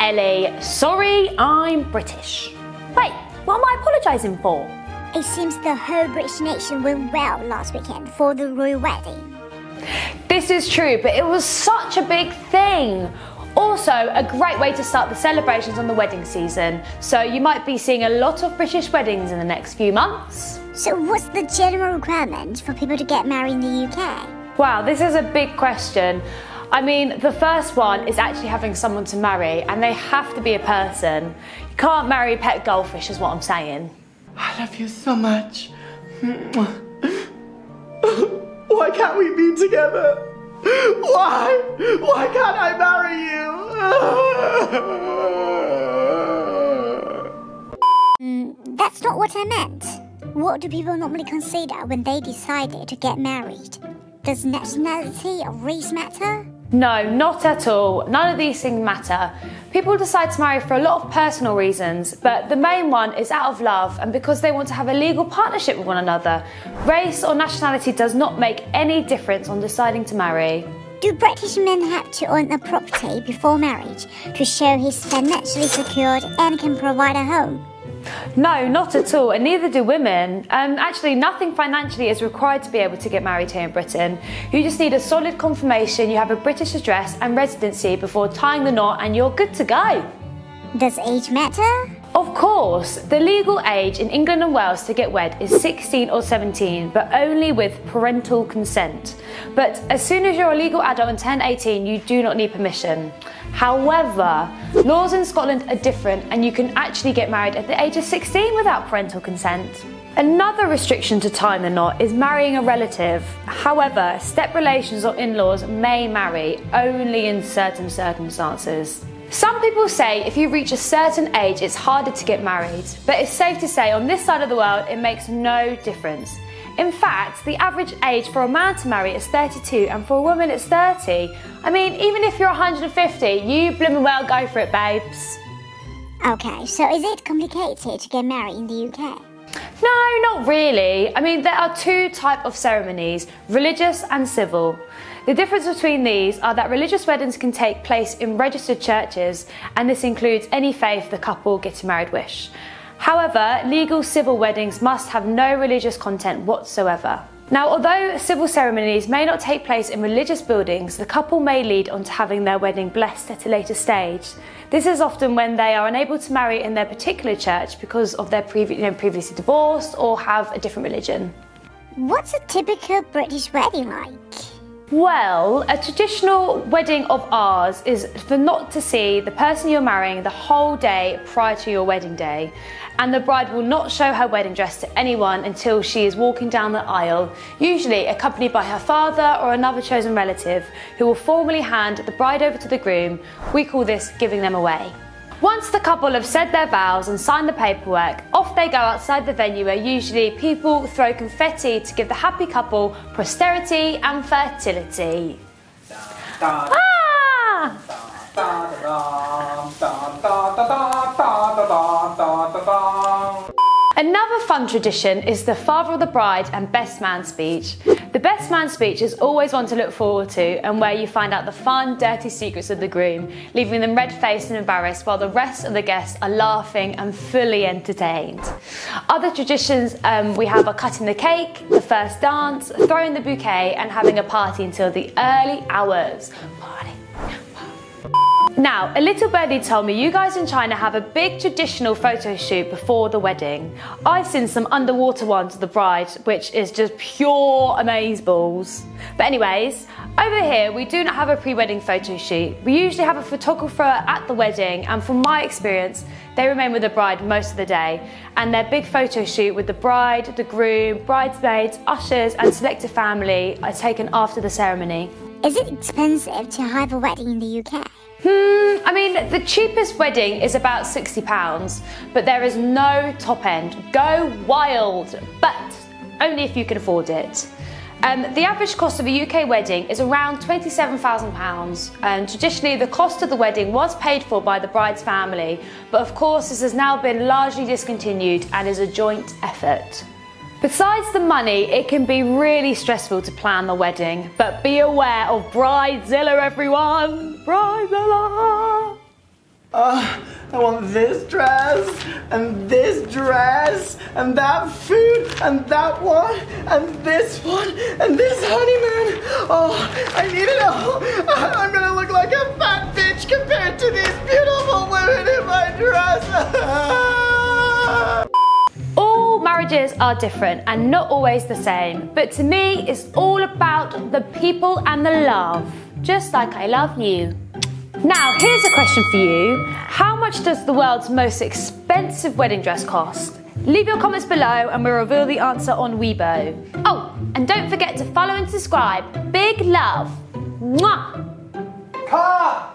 Ellie. Sorry, I'm British. Wait, what am I apologising for? It seems the whole British nation went well last weekend for the royal wedding. This is true, but it was such a big thing. Also, a great way to start the celebrations on the wedding season. So you might be seeing a lot of British weddings in the next few months. So what's the general requirement for people to get married in the UK? Wow, this is a big question. I mean, the first one is actually having someone to marry, and they have to be a person. You can't marry a pet goldfish is what I'm saying. I love you so much. Why can't we be together? Why? Why can't I marry you? That's not what I meant. What do people normally consider when they decided to get married? Does nationality or race matter? No, not at all. None of these things matter. People decide to marry for a lot of personal reasons, but the main one is out of love and because they want to have a legal partnership with one another. Race or nationality does not make any difference on deciding to marry. Do British men have to own a property before marriage to show he's financially secured and can provide a home? No, not at all, and neither do women. Actually, nothing financially is required to be able to get married here in Britain. You just need a solid confirmation you have a British address and residency before tying the knot and you're good to go. Does age matter? Of course, the legal age in England and Wales to get wed is 16 or 17, but only with parental consent. But as soon as you're a legal adult and turn 18, you do not need permission. However, laws in Scotland are different and you can actually get married at the age of 16 without parental consent. Another restriction to tying the knot is marrying a relative. However, step relations or in-laws may marry only in certain circumstances. Some people say if you reach a certain age it's harder to get married, but it's safe to say on this side of the world it makes no difference. In fact, the average age for a man to marry is 32 and for a woman it's 30. I mean, even if you're 150, you blooming well go for it, babes. Okay, so is it complicated to get married in the UK? No, not really. I mean, there are two types of ceremonies, religious and civil. The difference between these are that religious weddings can take place in registered churches, and this includes any faith the couple getting married wish. However, legal civil weddings must have no religious content whatsoever. Now, although civil ceremonies may not take place in religious buildings, the couple may lead on to having their wedding blessed at a later stage. This is often when they are unable to marry in their particular church because of their previously divorced or have a different religion. What's a typical British wedding like? Well, a traditional wedding of ours is for not to see the person you're marrying the whole day prior to your wedding day, and the bride will not show her wedding dress to anyone until she is walking down the aisle, usually accompanied by her father or another chosen relative who will formally hand the bride over to the groom. We call this giving them away. Once the couple have said their vows and signed the paperwork, off they go outside the venue where usually people throw confetti to give the happy couple prosperity and fertility. Another fun tradition is the father of the bride and best man speech. The best man speech is always one to look forward to and where you find out the fun, dirty secrets of the groom, leaving them red-faced and embarrassed while the rest of the guests are laughing and fully entertained. Other traditions we have are cutting the cake, the first dance, throwing the bouquet and having a party until the early hours. Party. Now, a little birdie told me you guys in China have a big traditional photo shoot before the wedding. I've seen some underwater ones of the bride, which is just pure amazeballs. But anyways, over here we do not have a pre-wedding photo shoot. We usually have a photographer at the wedding, and from my experience, they remain with the bride most of the day. And their big photo shoot with the bride, the groom, bridesmaids, ushers and selected family are taken after the ceremony. Is it expensive to have a wedding in the UK? I mean, the cheapest wedding is about £60, but there is no top end. Go wild, but only if you can afford it. The average cost of a UK wedding is around £27,000, and traditionally the cost of the wedding was paid for by the bride's family, but of course this has now been largely discontinued and is a joint effort. Besides the money, it can be really stressful to plan the wedding, but be aware of Bridezilla, everyone! Bridezilla! I want this dress, and this dress, and that food, and that one, and this one, and this honeymoon. Oh, I need it all. I'm gonna look like a fat bitch compared to these beautiful women in my dress. All marriages are different and not always the same, but to me, it's all about the people and the love, just like I love you. Now, here's a question for you. How much does the world's most expensive wedding dress cost? Leave your comments below and we'll reveal the answer on Weibo. Oh, and don't forget to follow and subscribe. Big love. Mwah! Pa!